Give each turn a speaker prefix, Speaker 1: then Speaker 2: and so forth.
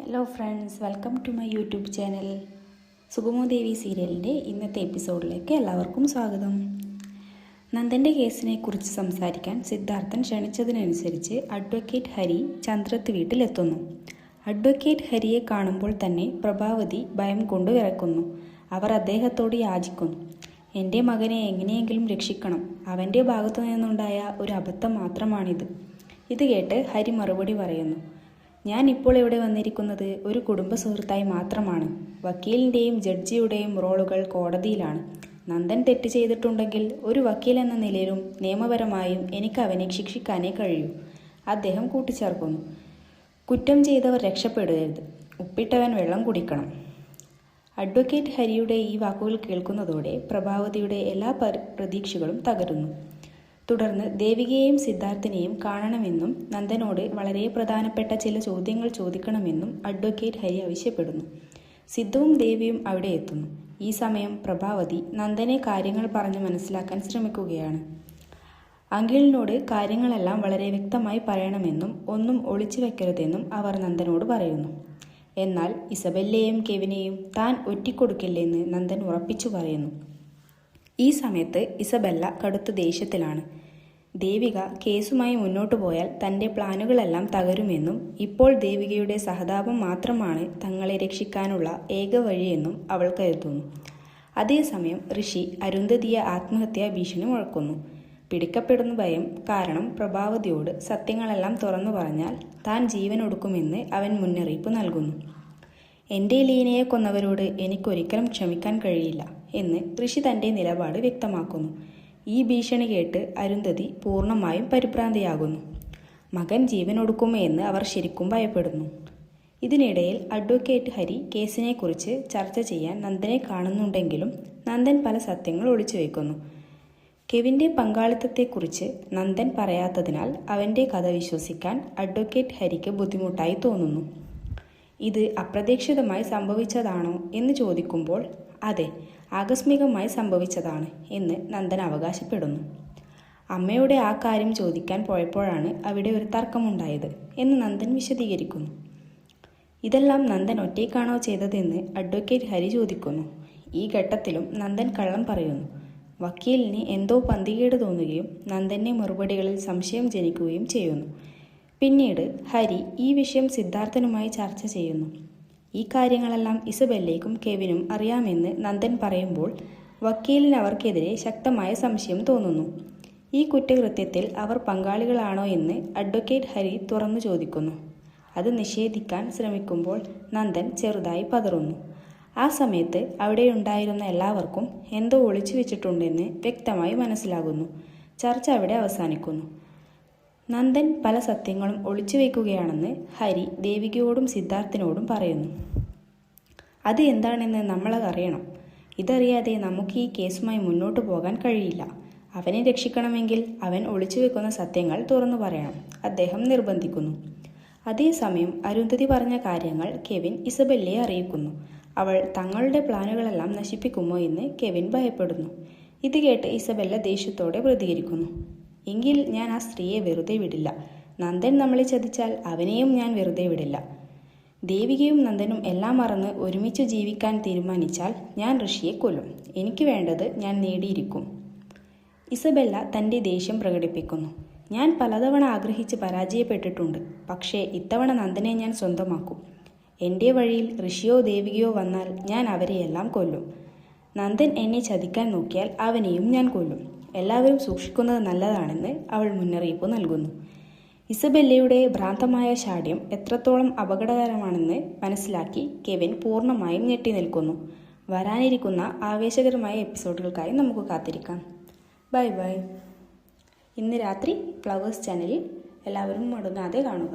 Speaker 1: Hello friends, welcome to my YouTube channel. Sukhamodevi സീരിയലിൻ്റെ ഇന്നത്തെ എപ്പിസോഡിലേക്ക് എല്ലാവർക്കും സ്വാഗതം. നന്ദൻ്റെ കേസിനെ കുറിച്ച് സംസാരിക്കാൻ സിദ്ധാർത്ഥൻ ക്ഷണിച്ചതിനനുസരിച്ച് അഡ്വക്കേറ്റ് ഹരി ചന്ദ്രത്ത് വീട്ടിലെത്തുന്നു. അഡ്വക്കേറ്റ് ഹരിയെ കാണുമ്പോൾ തന്നെ പ്രഭാവതി ഭയം കൊണ്ട് വിറക്കുന്നു. അവർ അദ്ദേഹത്തോട് യാചിക്കുന്നു, എൻ്റെ മകനെ എങ്ങനെയെങ്കിലും രക്ഷിക്കണം, അവൻ്റെ ഭാഗത്തു നിന്നുണ്ടായ ഒരു അബദ്ധം മാത്രമാണിത്. ഇത് കേട്ട് ഹരി മറുപടി പറയുന്നു, ഞാൻ ഇപ്പോൾ ഇവിടെ വന്നിരിക്കുന്നത് ഒരു കുടുംബ സുഹൃത്തായി മാത്രമാണ്. വക്കീലിൻ്റെയും ജഡ്ജിയുടെയും റോളുകൾ കോടതിയിലാണ്. നന്ദൻ തെറ്റ് ചെയ്തിട്ടുണ്ടെങ്കിൽ ഒരു വക്കീൽ എന്ന നിലയിലും നിയമപരമായും എനിക്ക് അവനെ ശിക്ഷിക്കാനേ കഴിയൂ. അദ്ദേഹം കൂട്ടിച്ചേർക്കുന്നു. കുറ്റം ചെയ്തവർ രക്ഷപ്പെടരുത്, ഉപ്പിട്ടവൻ വെള്ളം കുടിക്കണം. അഡ്വക്കേറ്റ് ഹരിയുടെ ഈ വാക്കുകൾ കേൾക്കുന്നതോടെ പ്രഭാവതിയുടെ എല്ലാ പ്രതീക്ഷകളും തകരുന്നു. തുടർന്ന് ദേവികയെയും സിദ്ധാർത്ഥിനെയും കാണണമെന്നും നന്ദനോട് വളരെ പ്രധാനപ്പെട്ട ചില ചോദ്യങ്ങൾ ചോദിക്കണമെന്നും അഡ്വക്കേറ്റ് ഹരി ആവശ്യപ്പെടുന്നു. സിദ്ധുവും ദേവിയും അവിടെ എത്തുന്നു. ഈ സമയം പ്രഭാവതി നന്ദനെ കാര്യങ്ങൾ പറഞ്ഞ് മനസ്സിലാക്കാൻ ശ്രമിക്കുകയാണ്. അങ്കിളിനോട് കാര്യങ്ങളെല്ലാം വളരെ വ്യക്തമായി പറയണമെന്നും ഒന്നും ഒളിച്ചു വെക്കരുതെന്നും അവർ നന്ദനോട് പറയുന്നു. എന്നാൽ ഇസബെല്ലയെയും കെവിനെയും താൻ ഒറ്റിക്കൊടുക്കില്ലെന്ന് നന്ദൻ ഉറപ്പിച്ചു പറയുന്നു. ഈ സമയത്ത് ഇസബെല്ല കടുത്ത ദേഷ്യത്തിലാണ്. ദേവിക കേസുമായി മുന്നോട്ടു പോയാൽ തൻ്റെ പ്ലാനുകളെല്ലാം തകരുമെന്നും ഇപ്പോൾ ദേവികയുടെ സഹതാപം മാത്രമാണ് തങ്ങളെ രക്ഷിക്കാനുള്ള ഏക വഴിയെന്നും അവൾ കരുതുന്നു. അതേസമയം ഋഷി അരുന്ധതിയെ ആത്മഹത്യാ ഭീഷണി മുഴക്കുന്നു. പിടിക്കപ്പെടുന്ന ഭയം കാരണം പ്രഭാവതിയോട് സത്യങ്ങളെല്ലാം തുറന്നു പറഞ്ഞാൽ താൻ ജീവനൊടുക്കുമെന്ന് അവൻ മുന്നറിയിപ്പ് നൽകുന്നു. എൻ്റെ ലീനയെ കൊന്നവരോട് എനിക്കൊരിക്കലും ക്ഷമിക്കാൻ കഴിയില്ല എന്ന് ഋഷി തൻ്റെ നിലപാട് വ്യക്തമാക്കുന്നു. ഈ ഭീഷണി കേട്ട് അരുന്ധതി പൂർണ്ണമായും പരിഭ്രാന്തിയാകുന്നു. മകൻ ജീവനൊടുക്കുമോ എന്ന് അവർ ശരിക്കും ഭയപ്പെടുന്നു. ഇതിനിടയിൽ അഡ്വക്കേറ്റ് ഹരി കേസിനെക്കുറിച്ച് ചർച്ച ചെയ്യാൻ നന്ദനെ കാണുന്നുണ്ടെങ്കിലും നന്ദൻ പല സത്യങ്ങൾ ഒളിച്ചു വയ്ക്കുന്നു. കെവിൻ്റെ പങ്കാളിത്തത്തെക്കുറിച്ച് നന്ദൻ പറയാത്തതിനാൽ അവൻ്റെ കഥ വിശ്വസിക്കാൻ അഡ്വക്കേറ്റ് ഹരിക്ക് ബുദ്ധിമുട്ടായി തോന്നുന്നു. ഇത് അപ്രതീക്ഷിതമായി സംഭവിച്ചതാണോ എന്ന് ചോദിക്കുമ്പോൾ അതെ, ആകസ്മികമായി സംഭവിച്ചതാണ് എന്ന് നന്ദൻ അവകാശപ്പെടുന്നു. അമ്മയുടെ ആ കാര്യം ചോദിക്കാൻ പോയപ്പോഴാണ് അവിടെ ഒരു തർക്കമുണ്ടായത് എന്ന് നന്ദൻ വിശദീകരിക്കുന്നു. ഇതെല്ലാം നന്ദൻ ഒറ്റയ്ക്കാണോ ചെയ്തതെന്ന് അഡ്വക്കേറ്റ് ഹരി ചോദിക്കുന്നു. ഈ ഘട്ടത്തിലും നന്ദൻ കള്ളം പറയുന്നു. വക്കീലിന് എന്തോ പന്തികേട് തോന്നുകയും നന്ദൻ്റെ മറുപടികളിൽ സംശയം ജനിക്കുകയും ചെയ്യുന്നു. പിന്നീട് ഹരി ഈ വിഷയം സിദ്ധാർത്ഥനുമായി ചർച്ച ചെയ്യുന്നു. ഈ കാര്യങ്ങളെല്ലാം ഇസബെല്ലയ്ക്കും കെവിനും അറിയാമെന്ന് നന്ദൻ പറയുമ്പോൾ വക്കീലിന് അവർക്കെതിരെ ശക്തമായ സംശയം തോന്നുന്നു. ഈ കുറ്റകൃത്യത്തിൽ അവർ പങ്കാളികളാണോ എന്ന് അഡ്വക്കേറ്റ് ഹരി തുറന്നു ചോദിക്കുന്നു. അത് നിഷേധിക്കാൻ ശ്രമിക്കുമ്പോൾ നന്ദൻ ചെറുതായി പതറുന്നു. ആ സമയത്ത് അവിടെയുണ്ടായിരുന്ന എല്ലാവർക്കും എന്തോ ഒളിച്ചു വെച്ചിട്ടുണ്ടെന്ന് വ്യക്തമായി മനസ്സിലാകുന്നു. ചർച്ച അവിടെ അവസാനിക്കുന്നു. നന്ദൻ പല സത്യങ്ങളും ഒളിച്ചു വയ്ക്കുകയാണെന്ന് ഹരി ദേവികയോടും സിദ്ധാർത്ഥിനോടും പറയുന്നു. അത് എന്താണെന്ന് നമ്മളറിയണം. ഇതറിയാതെ നമുക്ക് ഈ കേസുമായി മുന്നോട്ട് പോകാൻ കഴിയില്ല. അവനെ രക്ഷിക്കണമെങ്കിൽ അവൻ ഒളിച്ചു വെക്കുന്ന സത്യങ്ങൾ തുറന്നു പറയണം, അദ്ദേഹം നിർബന്ധിക്കുന്നു. അതേസമയം അരുന്ധതി പറഞ്ഞ കാര്യങ്ങൾ കെവിൻ ഇസബെല്ലയെ അറിയിക്കുന്നു. അവൾ തങ്ങളുടെ പ്ലാനുകളെല്ലാം നശിപ്പിക്കുമോ എന്ന് കെവിൻ ഭയപ്പെടുന്നു. ഇത് കേട്ട് ഇസബെല്ല ദേഷ്യത്തോടെ പ്രതികരിക്കുന്നു. എങ്കിൽ ഞാൻ ആ സ്ത്രീയെ വെറുതെ വിടില്ല. നന്ദൻ നമ്മളെ ചതിച്ചാൽ അവനെയും ഞാൻ വെറുതെ വിടില്ല. ദേവികയും നന്ദനും എല്ലാം മറന്ന് ഒരുമിച്ച് ജീവിക്കാൻ തീരുമാനിച്ചാൽ ഞാൻ ഋഷിയെ കൊല്ലും. എനിക്ക് വേണ്ടത് ഞാൻ നേടിയിരിക്കും. ഇസബെല്ല തൻ്റെ ദേഷ്യം പ്രകടിപ്പിക്കുന്നു. ഞാൻ പലതവണ ആഗ്രഹിച്ച് പരാജയപ്പെട്ടിട്ടുണ്ട്. പക്ഷേ ഇത്തവണ നന്ദനെ ഞാൻ സ്വന്തമാക്കും. എൻ്റെ വഴിയിൽ ഋഷിയോ ദേവികയോ വന്നാൽ ഞാൻ അവരെയെല്ലാം കൊല്ലും. നന്ദൻ എന്നെ ചതിക്കാൻ നോക്കിയാൽ അവനെയും ഞാൻ കൊല്ലും. എല്ലാവരും സൂക്ഷിക്കുന്നത് നല്ലതാണെന്ന് അവൾ മുന്നറിയിപ്പ് നൽകുന്നു. ഇസബെല്ലയുടെ ഭ്രാന്തമായ ശാഠ്യം എത്രത്തോളം അപകടകരമാണെന്ന് മനസ്സിലാക്കി കെവിൻ പൂർണ്ണമായും ഞെട്ടി നിൽക്കുന്നു. വരാനിരിക്കുന്ന ആവേശകരമായ എപ്പിസോഡുകൾക്കായി നമുക്ക് കാത്തിരിക്കാം. Bye bye. ഇന്ന് രാത്രി ഫ്ലവേഴ്സ് ചാനലിൽ എല്ലാവരും മുടങ്ങാതെ കാണുക.